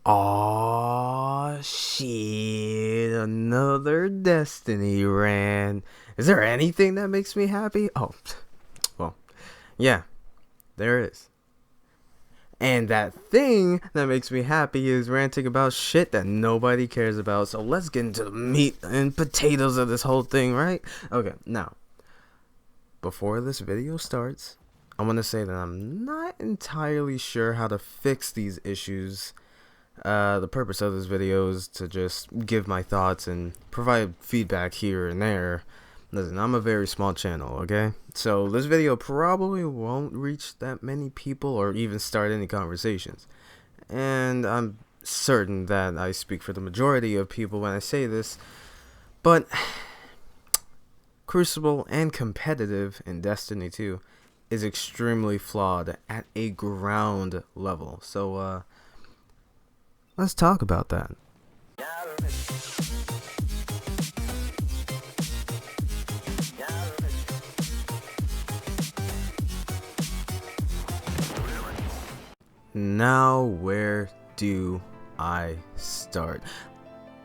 Aw, shit, another Destiny rant. Is there anything that makes me happy? Oh, well, yeah, there is. And that thing that makes me happy is ranting about shit that nobody cares about. So let's get into the meat and potatoes of this whole thing, right? Okay, now, before this video starts, I want to say that I'm not entirely sure how to fix these issues. The purpose of this video is to just give my thoughts and provide feedback here and there. Listen, I'm a very small channel, okay? So this video probably won't reach that many people or even start any conversations. And I'm certain that I speak for the majority of people when I say this, but Crucible and competitive in Destiny 2 is extremely flawed at a ground level. So, let's talk about that. Now, where do I start?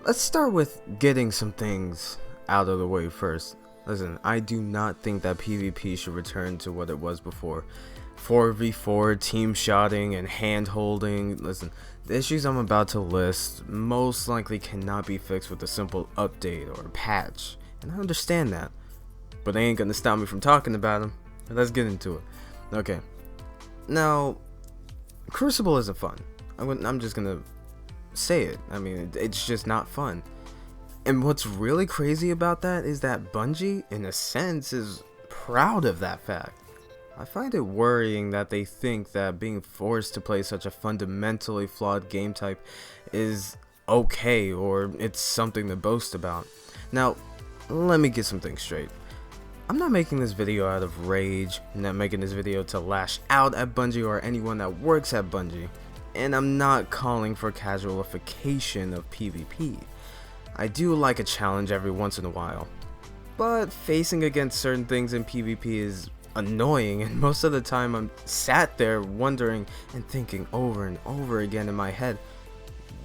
Let's start with getting some things out of the way first. Listen, I do not think that PvP should return to what it was before. 4v4, team shotting, and hand holding. Listen, the issues I'm about to list most likely cannot be fixed with a simple update or patch, and I understand that, but they ain't gonna stop me from talking about them. Let's get into it. Okay, now, Crucible isn't fun. I'm just gonna say it. I mean, it's just not fun. And what's really crazy about that is that Bungie, in a sense, is proud of that fact. I find it worrying that they think that being forced to play such a fundamentally flawed game type is okay, or it's something to boast about. Now, let me get some things straight. I'm not making this video out of rage. I'm not making this video to lash out at Bungie or anyone that works at Bungie. And I'm not calling for casualification of PvP. I do like a challenge every once in a while. But facing against certain things in PvP is annoying, and most of the time I'm sat there wondering and thinking over and over again in my head,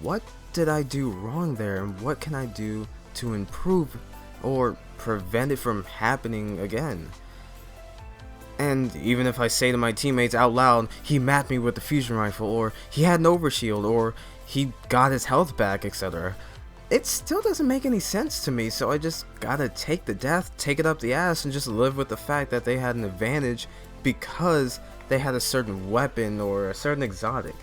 what did I do wrong there, and what can I do to improve or prevent it from happening again? And even if I say to my teammates out loud, he mapped me with the fusion rifle, or he had an overshield, or he got his health back, etc., it still doesn't make any sense to me, so I just gotta take the death, take it up the ass, and just live with the fact that they had an advantage because they had a certain weapon or a certain exotic.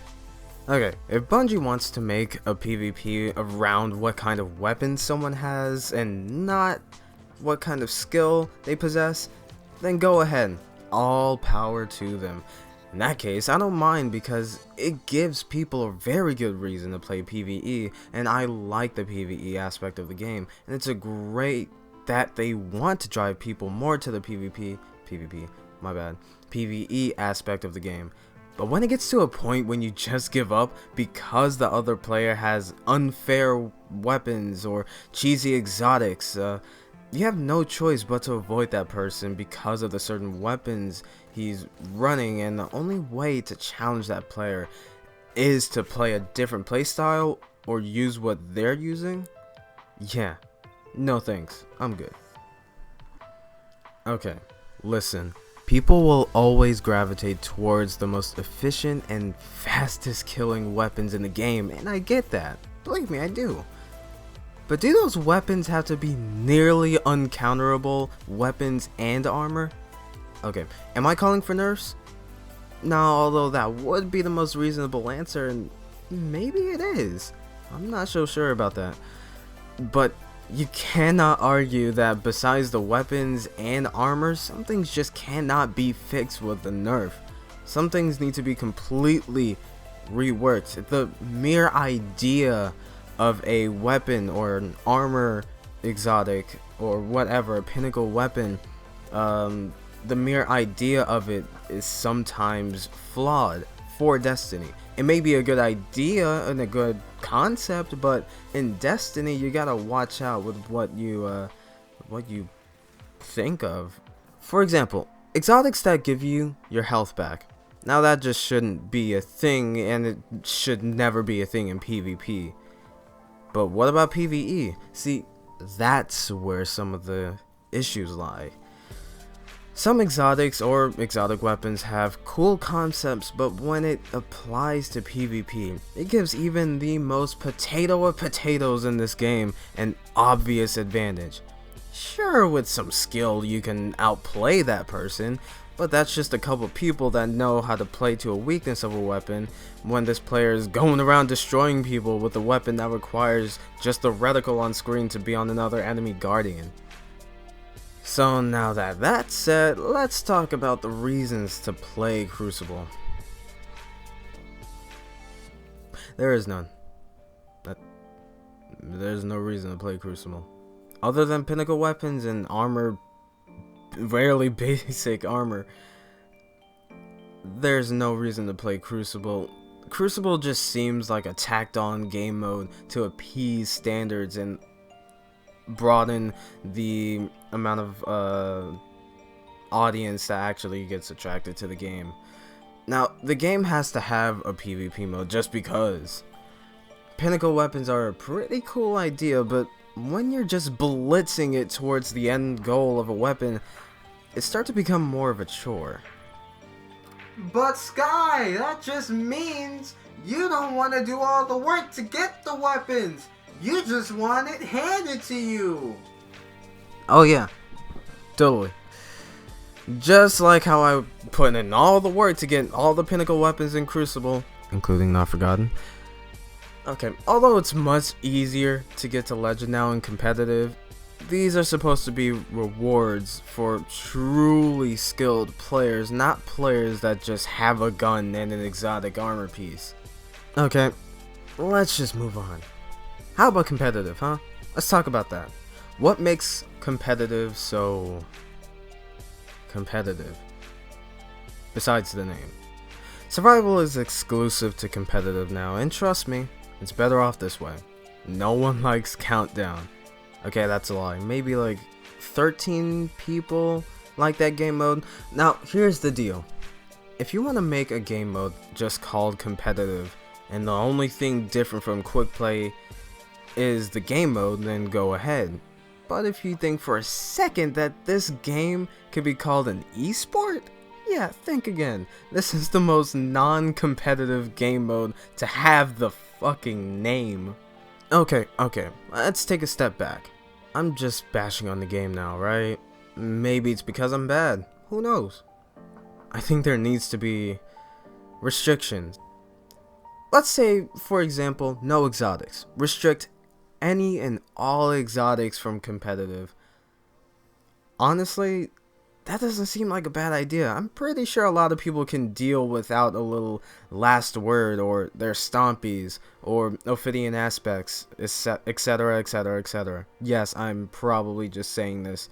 Okay, if Bungie wants to make a PvP around what kind of weapon someone has and not what kind of skill they possess, then go ahead. All power to them. In that case, I don't mind because it gives people a very good reason to play PvE, and I like the PvE aspect of the game, and it's a great that they want to drive people more to the PvE aspect of the game. But when it gets to a point when you just give up because the other player has unfair weapons or cheesy exotics, you have no choice but to avoid that person because of the certain weapons he's running, and the only way to challenge that player is to play a different playstyle or use what they're using. Yeah, no thanks, I'm good. Okay, listen, people will always gravitate towards the most efficient and fastest killing weapons in the game, and I get that, believe me, I do. But do those weapons have to be nearly uncounterable weapons and armor? Okay, am I calling for nerfs? No, although that would be the most reasonable answer, and maybe it is. I'm not so sure about that. But you cannot argue that besides the weapons and armor, some things just cannot be fixed with the nerf. Some things need to be completely reworked. The mere idea of a weapon or an armor exotic or whatever, a pinnacle weapon, the mere idea of it is sometimes flawed for Destiny. It may be a good idea and a good concept, but in Destiny you gotta watch out with what you think of. For example, exotics that give you your health back. Now that just shouldn't be a thing, and it should never be a thing in PvP. But what about PvE? See, that's where some of the issues lie. Some exotics or exotic weapons have cool concepts, but when it applies to PvP, it gives even the most potato of potatoes in this game an obvious advantage. Sure, with some skill you can outplay that person, but that's just a couple people that know how to play to a weakness of a weapon, when this player is going around destroying people with a weapon that requires just the reticle on screen to be on another enemy guardian. So now that that's said, let's talk about the reasons to play Crucible. There is none. There's no reason to play Crucible. Other than pinnacle weapons and armor, rarely basic armor, there's no reason to play Crucible. Crucible just seems like a tacked on game mode to appease standards and broaden the amount of audience that actually gets attracted to the game. Now, the game has to have a PvP mode just because. Pinnacle weapons are a pretty cool idea, but when you're just blitzing it towards the end goal of a weapon, it starts to become more of a chore. But Sky, that just means you don't want to do all the work to get the weapons. You just want it handed to you. Oh yeah, totally. Just like how I put in all the work to get all the pinnacle weapons in Crucible, including Not Forgotten. Okay, although it's much easier to get to Legend now in competitive, these are supposed to be rewards for truly skilled players, not players that just have a gun and an exotic armor piece. Okay, let's just move on. How about competitive, huh? Let's talk about that. What makes competitive so competitive? Besides the name. Survival is exclusive to competitive now, and trust me, it's better off this way. No one likes Countdown. Okay, that's a lie. Maybe like 13 people like that game mode. Now, here's the deal. If you want to make a game mode just called competitive, and the only thing different from quick play is the game mode, then go ahead. But if you think for a second that this game could be called an esport, yeah, think again. This is the most non-competitive game mode to have the fucking name. Okay, let's take a step back. I'm just bashing on the game now, right? Maybe it's because I'm bad. Who knows? I think there needs to be restrictions. Let's say, for example, no exotics. Restrict any and all exotics from competitive. Honestly, that doesn't seem like a bad idea. I'm pretty sure a lot of people can deal without a little last word or their stompies or Ophidian aspects, etc, etc, etc. Yes, I'm probably just saying this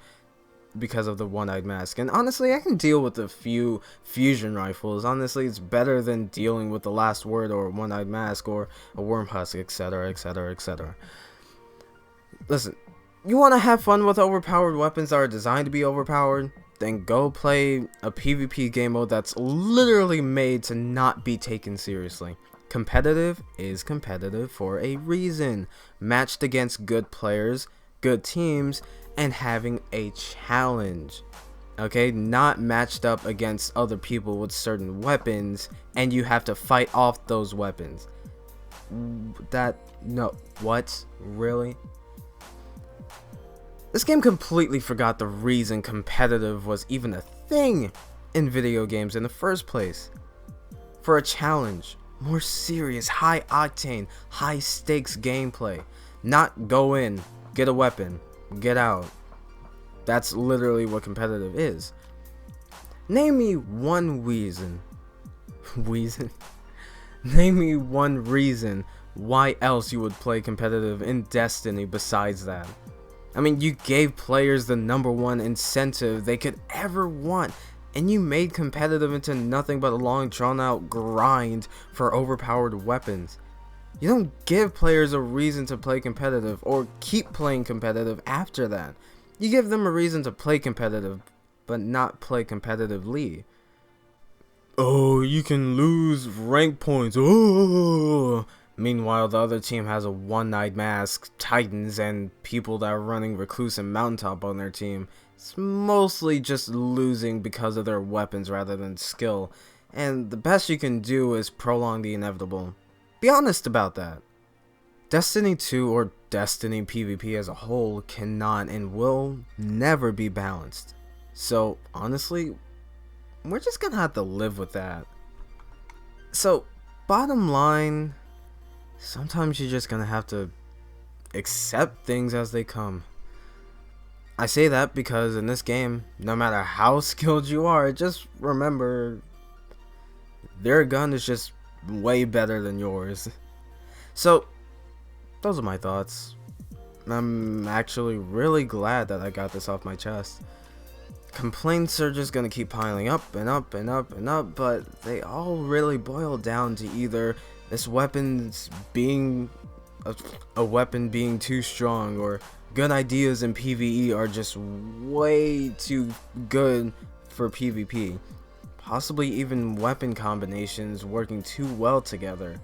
because of the one-eyed mask. And honestly, I can deal with a few fusion rifles. Honestly, it's better than dealing with the last word or one-eyed mask or a worm husk, etc, etc, etc. Listen, you want to have fun with overpowered weapons that are designed to be overpowered? Then go play a PvP game mode that's literally made to not be taken seriously. Competitive is competitive for a reason. Matched against good players, good teams, and having a challenge. Okay, not matched up against other people with certain weapons and you have to fight off those weapons. No, what? Really? This game completely forgot the reason competitive was even a thing in video games in the first place. For a challenge, more serious, high octane, high stakes gameplay. Not go in, get a weapon, get out. That's literally what competitive is. Name me one reason. Name me one reason why else you would play competitive in Destiny besides that. I mean, you gave players the #1 incentive they could ever want, and you made competitive into nothing but a long drawn-out grind for overpowered weapons. You don't give players a reason to play competitive or keep playing competitive after that. You give them a reason to play competitive, but not play competitively. oh, you can lose rank points. Oh. Meanwhile, the other team has a one-eyed mask, titans, and people that are running recluse and mountaintop on their team. It's mostly just losing because of their weapons rather than skill, and the best you can do is prolong the inevitable. Be honest about that. Destiny 2 or Destiny PvP as a whole cannot and will never be balanced. So honestly, we're just gonna have to live with that. So bottom line, sometimes you're just gonna have to accept things as they come. I say that because in this game, no matter how skilled you are, just remember their gun is just way better than yours. So those are my thoughts. I'm actually really glad that I got this off my chest. Complaints are just gonna keep piling up and up and up and up, but they all really boil down to either this weapon's being a weapon being too strong, or good ideas in PvE are just way too good for PvP. Possibly even weapon combinations working too well together.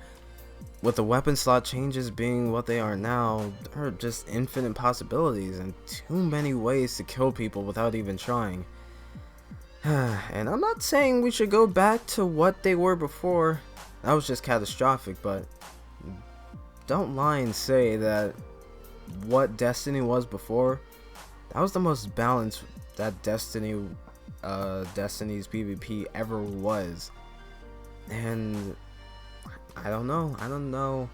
With the weapon slot changes being what they are now, there are just infinite possibilities and too many ways to kill people without even trying. And I'm not saying we should go back to what they were before. That was just catastrophic, but don't lie and say that what Destiny was before, that was the most balanced that Destiny's PvP ever was. And I don't know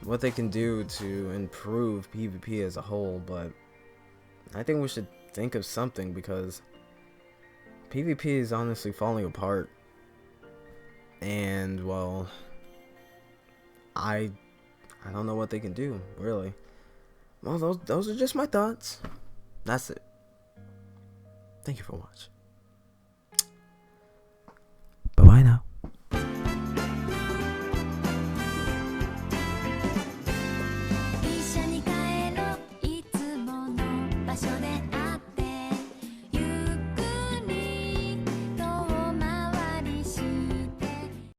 what they can do to improve PvP as a whole, but I think we should think of something, because PvP is honestly falling apart. And well, I don't know what they can do, really. Well, those are just my thoughts. That's it. Thank you for watching. Bye bye now.「一緒に帰ろういつもの場所で」